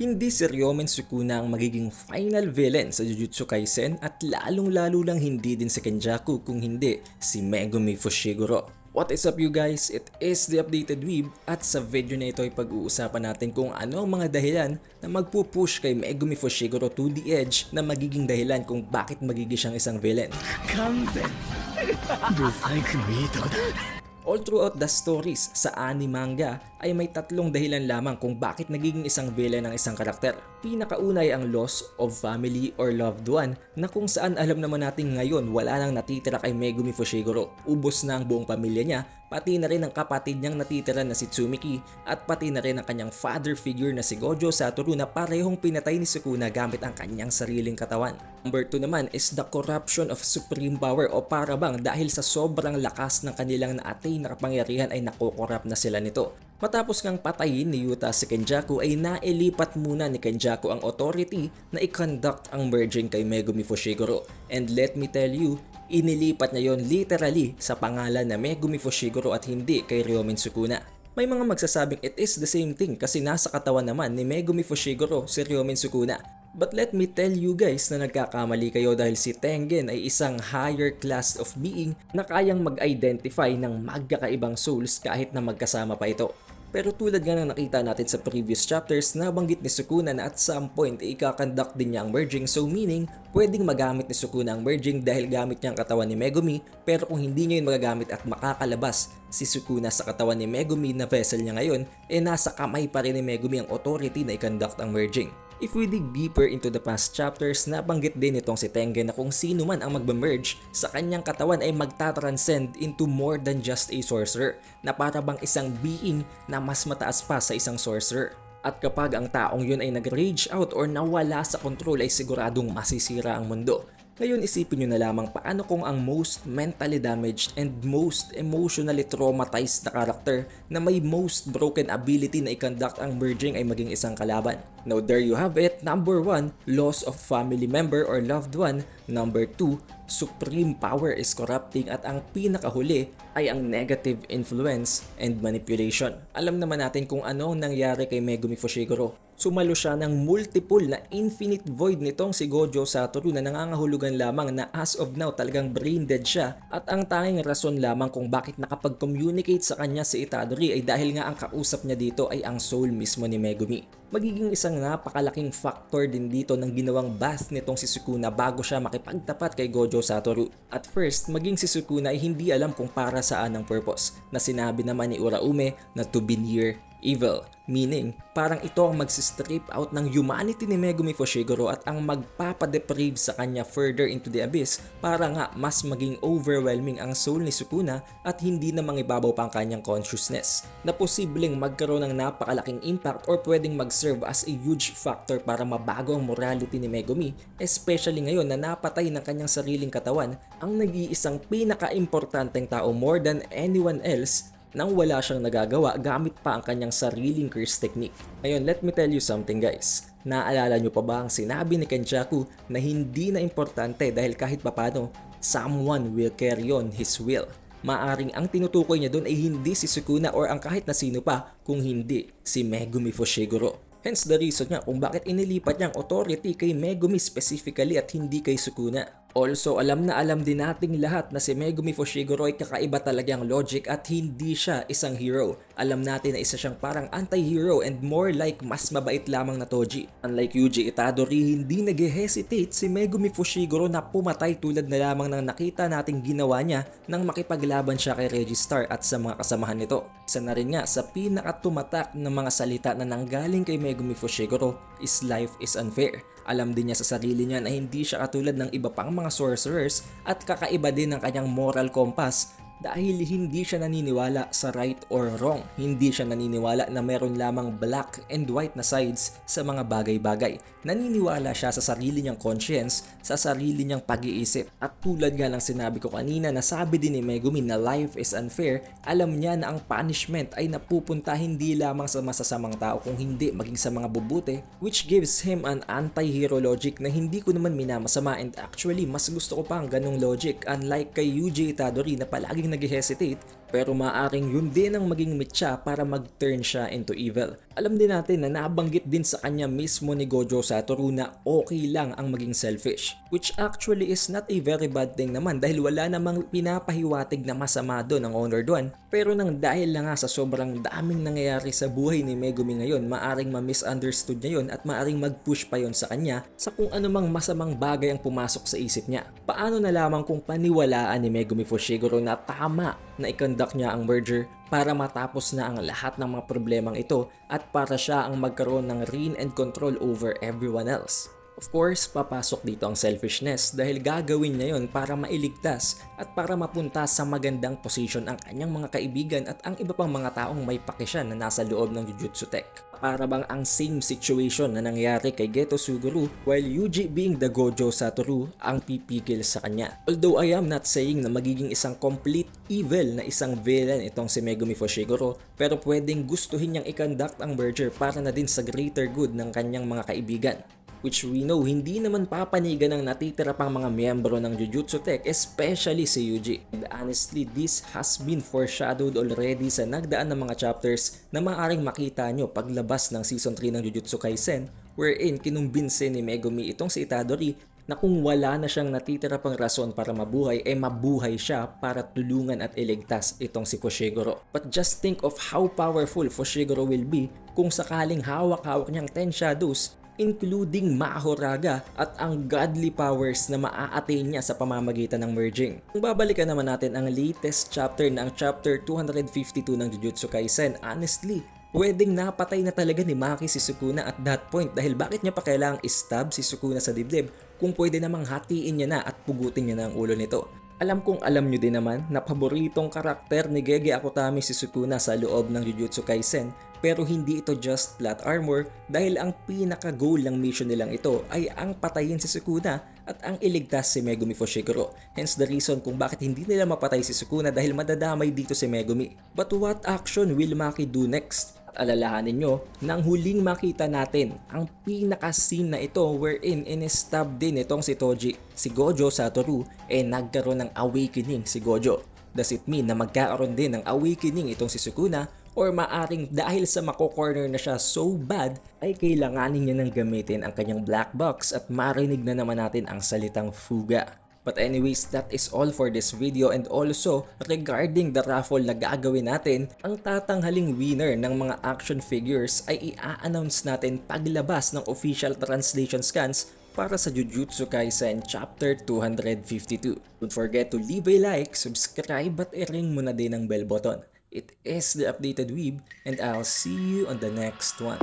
Hindi si Ryomen Sukuna ang magiging final villain sa Jujutsu Kaisen at lalong-lalo lang hindi din si Kenjaku kung hindi si Megumi Fushiguro. What is up you guys? It is the Updated Weeb at sa video na ito ay pag-uusapan natin kung ano ang mga dahilan na magpupush kay Megumi Fushiguro to the edge na magiging dahilan kung bakit magiging siyang isang villain. 完全ブサイクのいいとこだ All throughout the stories sa anime manga ay may tatlong dahilan lamang kung bakit nagiging isang villain ng isang karakter. Pinakauna ay ang loss of family or loved one na kung saan alam naman natin ngayon wala nang natitira kay Megumi Fushiguro. Ubos na ang buong pamilya niya, pati na rin ang kapatid niyang natitira na si Tsumiki at pati na rin ang kanyang father figure na si Gojo Satoru na parehong pinatay ni Sukuna gamit ang kanyang sariling katawan. Number 2 naman is the corruption of supreme power o para bang dahil sa sobrang lakas ng kanilang naatay na kapangyarihan ay nakokorrupt na sila nito. Matapos ngang patayin ni Yuta si Kenjaku ay nailipat muna ni Kenjaku ang authority na i-conduct ang merging kay Megumi Fushiguro. And let me tell you, inilipat niya yon literally sa pangalan na Megumi Fushiguro at hindi kay Ryomen Sukuna. May mga magsasabing it is the same thing kasi nasa katawan naman ni Megumi Fushiguro si Ryomen Sukuna. But let me tell you guys na nagkakamali kayo dahil si Tengen ay isang higher class of being na kayang mag-identify ng magkakaibang souls kahit na magkasama pa ito. Pero tulad nga ng nakita natin sa previous chapters, nabanggit ni Sukuna na at some point ika-conduct din niya ang merging, so meaning pwedeng magamit ni Sukuna ang merging dahil gamit niya ang katawan ni Megumi, pero kung hindi niya yun magagamit at makakalabas si Sukuna sa katawan ni Megumi na vessel niya ngayon, nasa kamay pa rin ni Megumi ang authority na i-conduct ang merging. If we dig deeper into the past chapters, nabanggit din itong si Tengen na kung sino man ang magme-merge sa kanyang katawan ay magta-transcend into more than just a sorcerer, na para bang isang being na mas mataas pa sa isang sorcerer. At kapag ang taong yun ay nag-rage out or nawala sa control ay siguradong masisira ang mundo. Ngayon isipin nyo na lamang paano kung ang most mentally damaged and most emotionally traumatized na karakter na may most broken ability na i-conduct ang merging ay maging isang kalaban. Now there you have it. Number 1, loss of family member or loved one. Number 2, supreme power is corrupting at ang pinakahuli ay ang negative influence and manipulation. Alam naman natin kung ano ang nangyari kay Megumi Fushiguro. Sumalo siya ng multiple na infinite void nitong si Gojo Satoru na nangangahulugan lamang na as of now talagang brain dead siya at ang tanging rason lamang kung bakit nakapag-communicate sa kanya si Itadori ay dahil nga ang kausap niya dito ay ang soul mismo ni Megumi. Magiging isang napakalaking factor din dito ng ginawang bath nitong si Sukuna bago siya makipagtapat kay Gojo Satoru. At first, maging si Sukuna ay hindi alam kung para saan ang purpose na sinabi naman ni Uraume na to be near evil, meaning parang ito ang magsistrip out ng humanity ni Megumi Fushiguro at ang magpapadeprave sa kanya further into the abyss para nga mas maging overwhelming ang soul ni Sukuna at hindi na mangibabaw pa ang kanyang consciousness na posibleng magkaroon ng napakalaking impact or pwedeng mag-serve as a huge factor para mabago ang morality ni Megumi, especially ngayon na napatay ng kanyang sariling katawan ang nag-iisang pinaka-importanteng tao more than anyone else nang wala siyang nagagawa gamit pa ang kanyang sariling curse technique. Ngayon, let me tell you something guys. Naalala nyo pa ba ang sinabi ni Kenjaku na hindi na importante dahil kahit papano, someone will carry on his will. Maaring ang tinutukoy niya doon ay hindi si Sukuna or ang kahit na sino pa kung hindi si Megumi Fushiguro. Hence the reason niya kung bakit inilipat niya ang authority kay Megumi specifically at hindi kay Sukuna. Also, alam na alam din nating lahat na si Megumi Fushiguro ay kakaiba talagang logic at hindi siya isang hero. Alam natin na isa siyang parang anti-hero and more like mas mabait lamang na Toji. Unlike Yuji Itadori, hindi nag-hesitate si Megumi Fushiguro na pumatay tulad na lamang ng nakita nating ginawa niya nang makipaglaban siya kay Registar at sa mga kasamahan nito. Isa na rin nga sa pinakatumatak ng mga salita na nanggaling kay Megumi Fushiguro is life is unfair. Alam din niya sa sarili niya na hindi siya katulad ng iba pang mga sorcerers at kakaiba din ng kanyang moral compass dahil hindi siya naniniwala sa right or wrong. Hindi siya naniniwala na meron lamang black and white na sides sa mga bagay-bagay. Naniniwala siya sa sarili niyang conscience, sa sarili niyang pag-iisip. At tulad nga ng sinabi ko kanina na sabi din ni Megumi na life is unfair, alam niya na ang punishment ay napupunta hindi lamang sa masasamang tao kung hindi maging sa mga bubuti, which gives him an anti-hero logic na hindi ko naman minamasama and actually mas gusto ko pa ang ganong logic unlike kay Yuji Itadori na palaging nag-hesitate pero maaring yun din ang maging mitya para mag-turn siya into evil. Alam din natin na nabanggit din sa kanya mismo ni Gojo Satoru na okay lang ang maging selfish, which actually is not a very bad thing naman dahil wala namang pinapahiwatig na masama doon ang Honored One. Pero nang dahil lang nga sa sobrang daming nangyayari sa buhay ni Megumi ngayon, maaring ma-misunderstood niya yun at maaring mag-push pa yun sa kanya sa kung anumang masamang bagay ang pumasok sa isip niya. Paano na lamang kung paniwalaan ni Megumi Fushiguro na tama na i-conduct niya ang merger para matapos na ang lahat ng mga problemang ito at para siya ang magkaroon ng reign and control over everyone else. Of course, papasok dito ang selfishness dahil gagawin niya yon para mailigtas at para mapunta sa magandang position ang kanyang mga kaibigan at ang iba pang mga taong may pakisyan na nasa loob ng Jujutsu Tech. Para bang ang same situation na nangyari kay Geto Suguru while Yuji being the Gojo Satoru ang pipigil sa kanya. Although I am not saying na magiging isang complete evil na isang villain itong si Megumi Fushiguro, pero pwedeng gustuhin niyang i-conduct ang merger para na din sa greater good ng kanyang mga kaibigan. Which we know hindi naman papanigan ng natitira pang mga miyembro ng Jujutsu Tech, especially si Yuji. And honestly, this has been foreshadowed already sa nagdaan ng mga chapters na maaaring makita nyo paglabas ng Season 3 ng Jujutsu Kaisen, wherein kinumbinse ni Megumi itong si Itadori na kung wala na siyang natitira pang rason para mabuhay, mabuhay siya para tulungan at iligtas itong si Fushiguro. But just think of how powerful Fushiguro will be kung sakaling hawak-hawak niyang 10 shadows, including Mahoraga at ang godly powers na maa-attain niya sa pamamagitan ng merging. Kung babalikan naman natin ang latest chapter na ang chapter 252 ng Jujutsu Kaisen, honestly, pwedeng napatay na talaga ni Maki si Sukuna at that point dahil bakit niya pa kailangang i-stab si Sukuna sa dibdib kung pwede namang hatiin niya na at pugutin niya na ang ulo nito. Alam kong alam nyo din naman na paboritong karakter ni Gege Akutami si Sukuna sa loob ng Jujutsu Kaisen, pero hindi ito just plot armor dahil ang pinaka-goal ng mission nilang ito ay ang patayin si Sukuna at ang iligtas si Megumi Fushiguro. Hence the reason kung bakit hindi nila mapatay si Sukuna dahil madadamay dito si Megumi. But what action will Maki do next? At alalahanin nyo, nang huling makita natin ang pinaka-scene na ito wherein in-stab din itong si Toji, si Gojo Satoru, nagkaroon ng awakening si Gojo. Does it mean na magkakaroon din ng awakening itong si Sukuna? Or maaring dahil sa mako-corner na siya so bad ay kailanganin niya nang gamitin ang kanyang black box at marinig na naman natin ang salitang fuga. But anyways, that is all for this video, and also regarding the raffle na gagawin natin, ang tatanghaling winner ng mga action figures ay i-announce natin paglabas ng official translation scans para sa Jujutsu Kaisen Chapter 252. Don't forget to leave a like, subscribe at i-ring mo na din ang bell button. It is the Updated Weeb, and I'll see you on the next one.